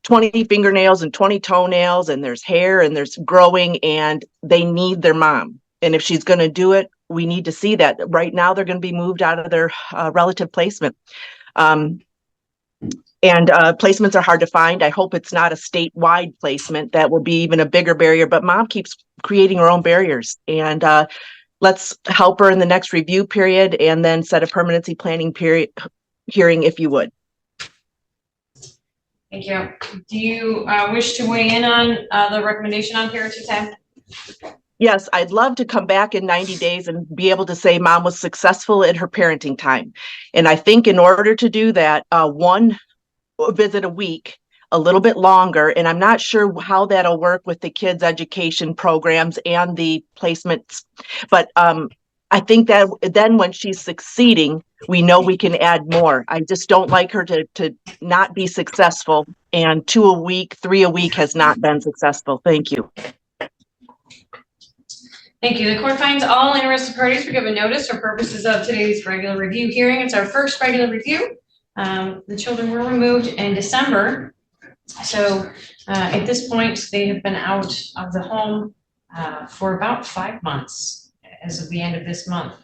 S2: 20 fingernails and 20 toenails, and there's hair and there's growing, and they need their mom. And if she's going to do it, we need to see that. Right now, they're going to be moved out of their relative placement. And placements are hard to find. I hope it's not a statewide placement. That will be even a bigger barrier, but mom keeps creating her own barriers. And let's help her in the next review period and then set a permanency planning period hearing if you would.
S1: Thank you. Do you wish to weigh in on the recommendation on parenting time?
S2: Yes, I'd love to come back in 90 days and be able to say mom was successful in her parenting time. And I think in order to do that, one visit a week, a little bit longer, and I'm not sure how that'll work with the kids' education programs and the placements. But I think that then when she's succeeding, we know we can add more. I just don't like her to not be successful. And 2 a week, 3 a week has not been successful. Thank you.
S1: Thank you. The court finds all interested parties were given notice for purposes of today's regular review hearing. It's our first regular review. The children were removed in December. So at this point, they have been out of the home for about 5 months as of the end of this month.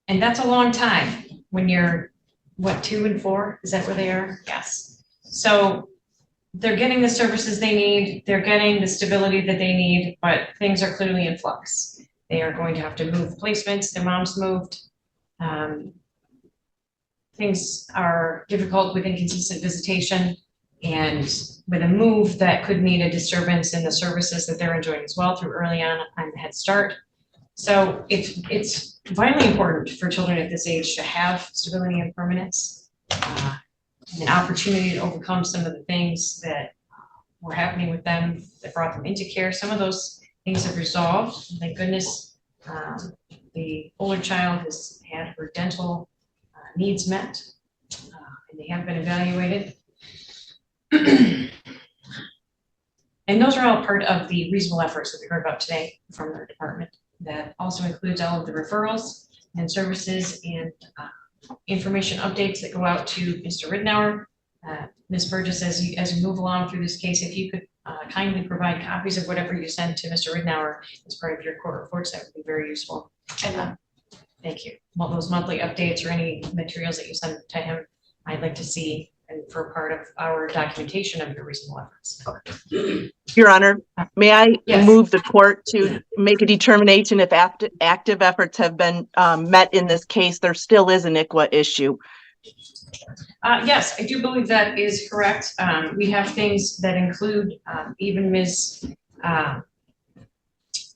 S1: And that's a long time when you're, what, 2 and 4? Is that where they are? Yes. So they're getting the services they need, they're getting the stability that they need, but things are clearly in flux. They are going to have to move placements, their mom's moved. Things are difficult with inconsistent visitation and with a move that could mean a disturbance in the services that they're enjoying as well through early on the Head Start. So it's vitally important for children at this age to have stability and permanence. An opportunity to overcome some of the things that were happening with them that brought them into care. Some of those things have resolved, thank goodness. The older child has had her dental needs met, and they have been evaluated. And those are all part of the reasonable efforts that we heard about today from our department. That also includes all of the referrals and services and information updates that go out to Mr. Ridenour. Ms. Burgess, as you move along through this case, if you could kindly provide copies of whatever you send to Mr. Ridenour as part of your court reports, that would be very useful. And thank you. Well, those monthly updates or any materials that you send to him, I'd like to see and for part of our documentation of your reasonable efforts.
S2: Your Honor, may I
S1: Yes.
S2: move the court to make a determination if active efforts have been met in this case? There still is an ICWA issue.
S1: Yes, I do believe that is correct. We have things that include even Ms.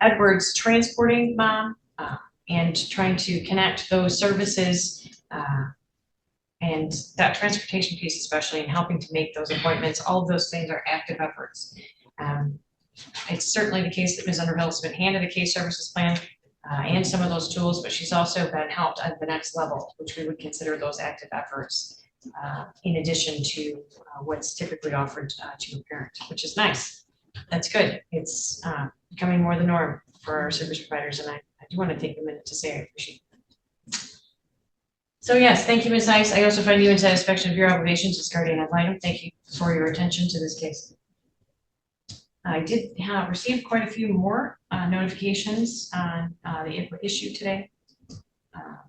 S1: Edwards transporting mom and trying to connect those services and that transportation piece, especially in helping to make those appointments. All of those things are active efforts. It's certainly the case that Ms. Underhill has been handed a case services plan and some of those tools, but she's also been helped at the next level, which we would consider those active efforts in addition to what's typically offered to a parent, which is nice. That's good. It's becoming more the norm for our service providers, and I do want to take a minute to say I appreciate it. So yes, thank you, Ms. Ice. I also find you in satisfaction of your obligations as guardian ad litem. Thank you for your attention to this case. I did receive quite a few more notifications on the ICWA issue today. I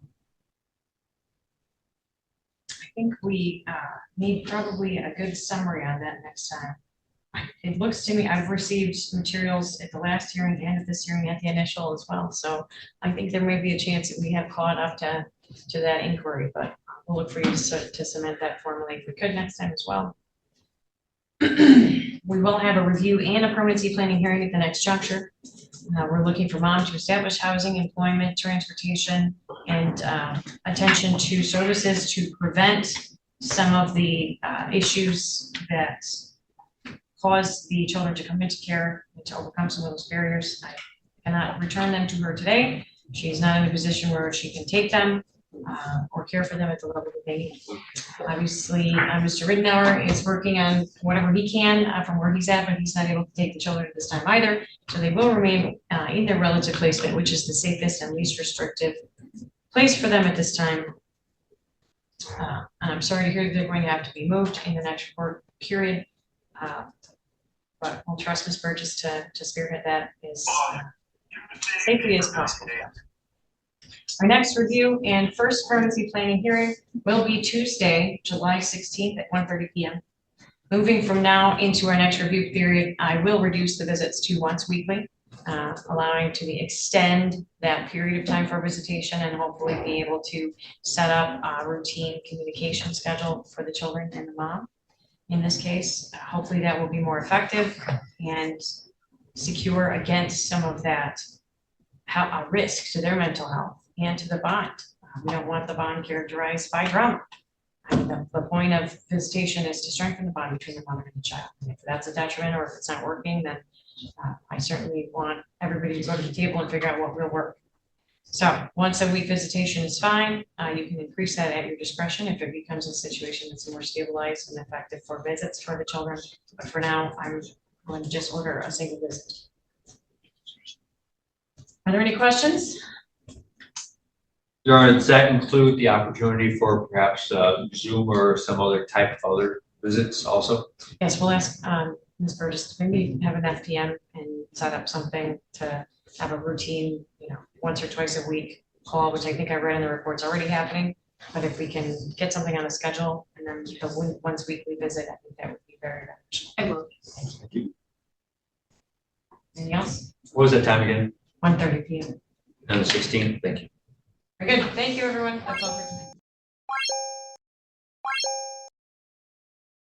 S1: think we need probably a good summary on that next time. It looks to me, I've received materials at the last hearing, the end of this hearing, at the initial as well. So I think there may be a chance that we have caught up to that inquiry, but we'll look for you to cement that formally if we could next time as well. We will have a review and a permanency planning hearing at the next juncture. We're looking for mom to establish housing, employment, transportation, and attention to services to prevent some of the issues that cause the children to come into care and to overcome some of those barriers. I cannot return them to her today. She's not in a position where she can take them or care for them at the level that they need. Obviously, Mr. Ridenour is working on whatever he can from where he's at, but he's not able to take the children at this time either. So they will remain in their relative placement, which is the safest and least restrictive place for them at this time. And I'm sorry to hear that they're going to have to be moved in the next report period. But we'll trust Ms. Burgess to spearhead that as safely as possible. Our next review and first permanency planning hearing will be Tuesday, July 16th at 1:30 p.m. Moving from now into our next review period, I will reduce the visits to once weekly, allowing to extend that period of time for visitation and hopefully be able to set up a routine communication schedule for the children and the mom. In this case, hopefully that will be more effective and secure against some of that risk to their mental health and to the bond. We don't want the bond characterized by drama. I mean, the point of visitation is to strengthen the bond between the mother and the child. And if that's a detriment or if it's not working, then I certainly want everybody to go to the table and figure out what will work. So once a week visitation is fine. You can increase that at your discretion if it becomes a situation that's more stabilized and effective for visits for the children. But for now, I'm going to just order a single visit. Are there any questions?
S4: Your Honor, does that include the opportunity for perhaps Zoom or some other type of other visits also?
S1: Yes, we'll ask Ms. Burgess to maybe have an FPM and set up something to have a routine, once or twice a week call, which I think I read in the report's already happening. But if we can get something on the schedule and then the once weekly visit, I think that would be very beneficial.
S7: I will.
S4: Thank you.
S1: Anything else?
S4: What was that time again?
S1: 1:30 p.m.
S4: On the 16th, thank you.
S1: Very good. Thank you, everyone. That's all for tonight.